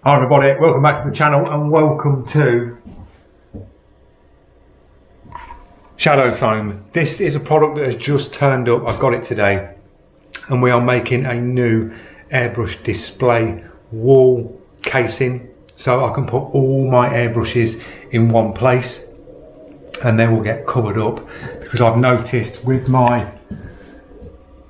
Hi everybody, welcome back to the channel and welcome to Shadow Foam. This is a product that has just turned up. I got it today and we are making a new airbrush display wall casing so I can put all my airbrushes in one place and they will get covered up, because I've noticed with my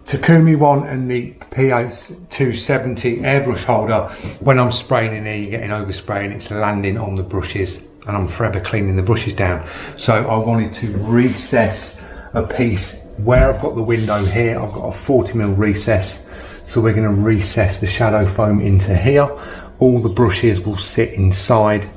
Takumi one and the P270 airbrush holder, when I'm spraying in here, you're getting overspray and it's landing on the brushes and I'm forever cleaning the brushes down. So I wanted to recess a piece where I've got the window here. I've got a 40mm recess, so we're going to recess the shadow foam into here. All the brushes will sit inside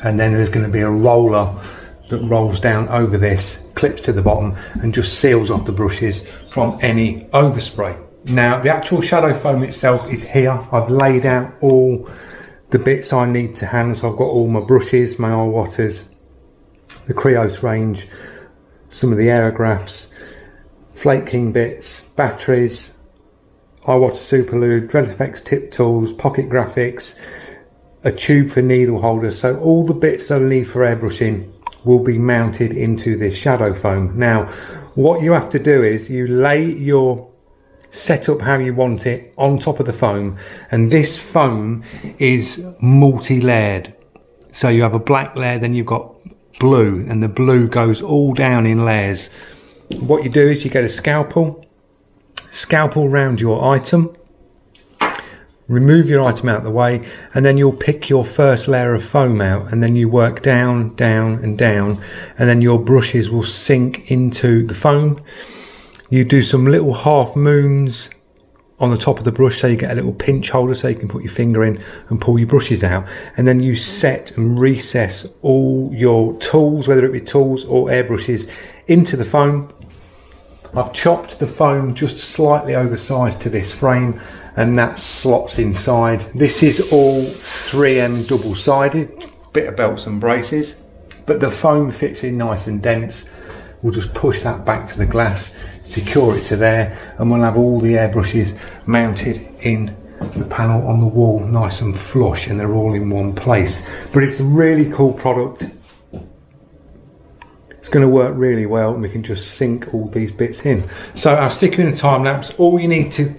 and then there's going to be a roller that rolls down over this, clips to the bottom and just seals off the brushes from any overspray. Now the actual shadow foam itself is here. I've laid out all the bits I need to hand, so I've got all my brushes, my eye waters, the Creos range, some of the aerographs, Flake King bits, batteries, eye water superlube, Dred effects tip tools, pocket graphics, a tube for needle holders. So all the bits that I need for airbrushing will be mounted into this shadow foam. Now what you have to do is you lay your setup how you want it on top of the foam, and this foam is multi-layered. So you have a black layer, then you've got blue, and the blue goes all down in layers. What you do is you get a scalpel round your item, remove your item out of the way, and then you'll pick your first layer of foam out, and then you work down, down and down, and then your brushes will sink into the foam. You do some little half moons on the top of the brush so you get a little pinch holder so you can put your finger in and pull your brushes out, and then you set and recess all your tools, whether it be tools or airbrushes, into the foam. I've chopped the foam just slightly oversized to this frame and that slots inside. This is all 3M double-sided, bit of belts and braces, but the foam fits in nice and dense. We'll just push that back to the glass, secure it to there, and we'll have all the airbrushes mounted in the panel on the wall, nice and flush, and they're all in one place. But it's a really cool product. It's going to work really well, and we can just sink all these bits in. So I'll stick you in a time lapse. All you need to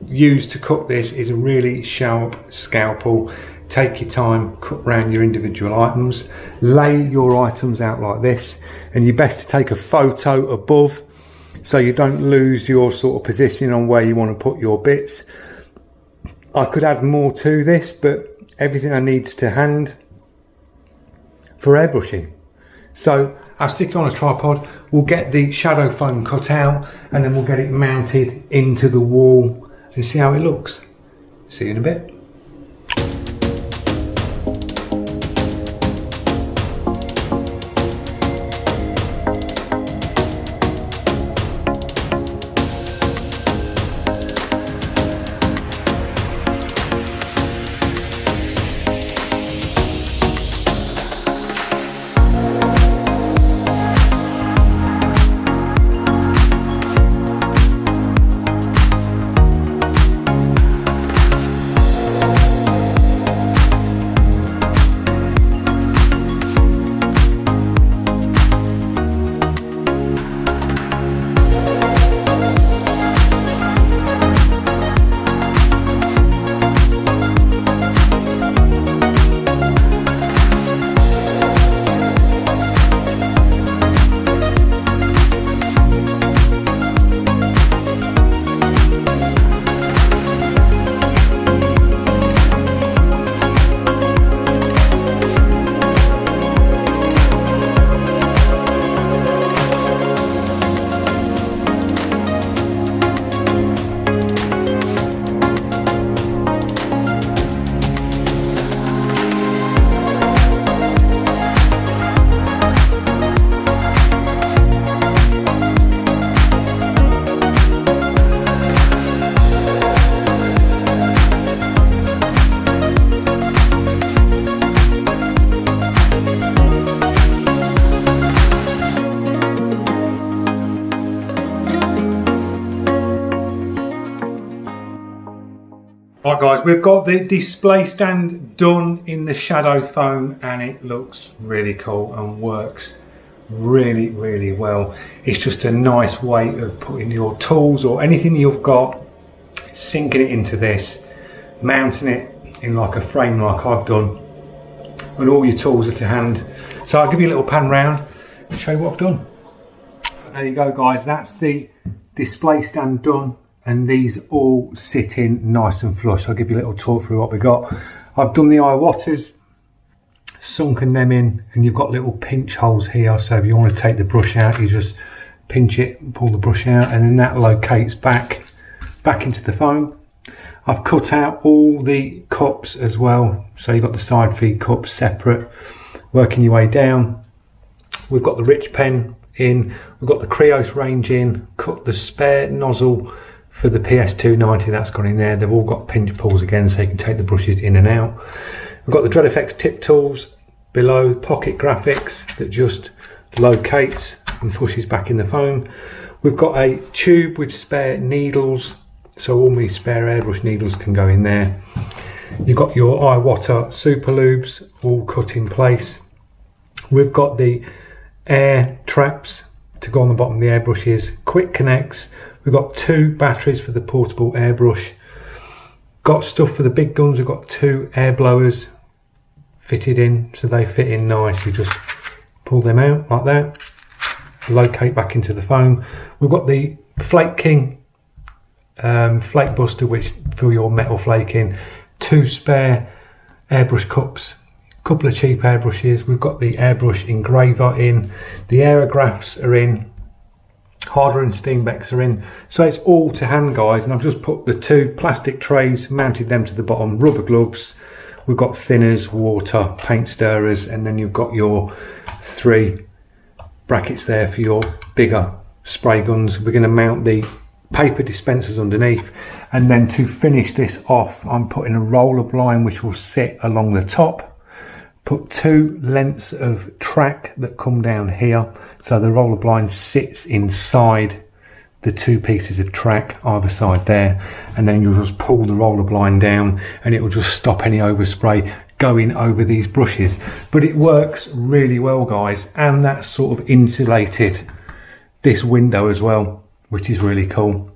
use to cut this is a really sharp scalpel. Take your time, cut around your individual items, lay your items out like this, and you're best to take a photo above so you don't lose your sort of position on where you want to put your bits. I could add more to this, but everything I need to hand for airbrushing. So I'll stick it on a tripod, we'll get the shadow foam cut out, and then we'll get it mounted into the wall and see how it looks. See you in a bit. Right guys, we've got the display stand done in the shadow foam and it looks really cool and works really well. It's just a nice way of putting your tools or anything you've got, sinking it into this, mounting it in like a frame like I've done, and all your tools are to hand. So I'll give you a little pan round and show you what I've done. There you go guys, that's the display stand done, and these all sit in nice and flush. I'll give you a little talk through what we got. I've done the eye waters, sunken them in, and you've got little pinch holes here, so if you want to take the brush out, you just pinch it and pull the brush out, and then that locates back into the foam. I've cut out all the cups as well, so you've got the side feed cups separate. Working your way down, we've got the rich pen in, we've got the Creos range in, cut the spare nozzle for the PS290, that's gone in there. They've all got pinch pulls again, so you can take the brushes in and out. We've got the Dred FX tip tools below, pocket graphics that just locates and pushes back in the foam. We've got a tube with spare needles, so all my spare airbrush needles can go in there. You've got your eye water super lubes all cut in place. We've got the air traps to go on the bottom of the airbrushes, quick connects. We've got 2 batteries for the portable airbrush. Got stuff for the big guns. We've got 2 air blowers fitted in, so they fit in nice. You just pull them out like that, locate back into the foam. We've got the Flake King flake buster, which fill your metal flake in. 2 spare airbrush cups, a couple of cheap airbrushes. We've got the airbrush engraver in, the aerographs are in, Harder and Steenbecks are in, so it's all to hand guys. And I've just put the 2 plastic trays, mounted them to the bottom, rubber gloves. We've got thinners, water, paint stirrers, and then you've got your 3 brackets there for your bigger spray guns. We're going to mount the paper dispensers underneath, and then to finish this off, I'm putting a roller blind which will sit along the top. Put 2 lengths of track that come down here, so the roller blind sits inside the 2 pieces of track either side there, and then you'll just pull the roller blind down and it will just stop any overspray going over these brushes. But it works really well guys, and that's sort of insulated this window as well, which is really cool,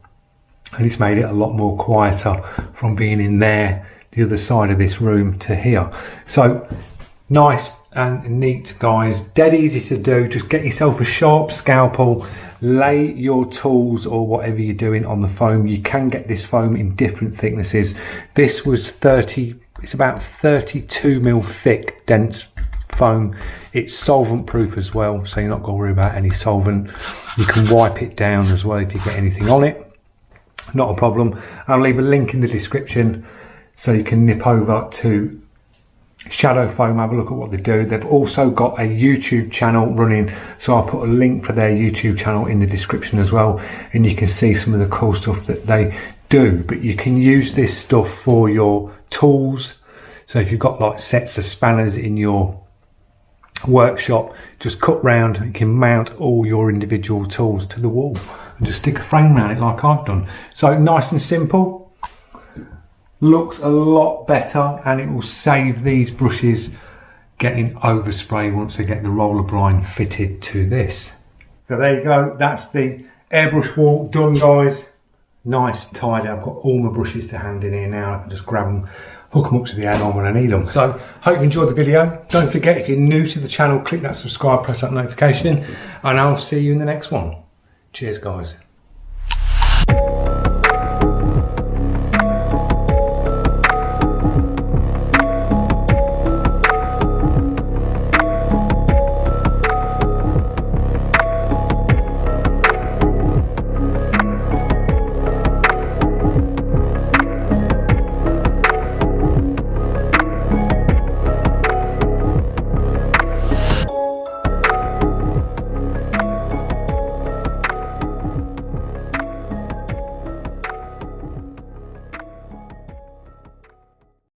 and it's made it a lot more quieter from being in there, the other side of this room, to here. So nice and neat guys, dead easy to do. Just get yourself a sharp scalpel, lay your tools or whatever you're doing on the foam. You can get this foam in different thicknesses. This was it's about 32 mil thick, dense foam. It's solvent proof as well, so you're not going to worry about any solvent. You can wipe it down as well if you get anything on it, not a problem. I'll leave a link in the description so you can nip over to Shadow Foam, have a look at what they do. They've also got a YouTube channel running, so I'll put a link for their YouTube channel in the description as well, and you can see some of the cool stuff that they do. But you can use this stuff for your tools, so if you've got like sets of spanners in your workshop, just cut round and you can mount all your individual tools to the wall and just stick a frame around it like I've done. So nice and simple. Looks a lot better, and it will save these brushes getting overspray once they get the roller blind fitted to this. So there you go, that's the airbrush wall done guys. Nice, tidy. I've got all my brushes to hand in here now. I can just grab them, hook them up to the add-on when I need them. So hope you enjoyed the video. Don't forget, if you're new to the channel, click that subscribe, press that notification, and I'll see you in the next one. Cheers guys.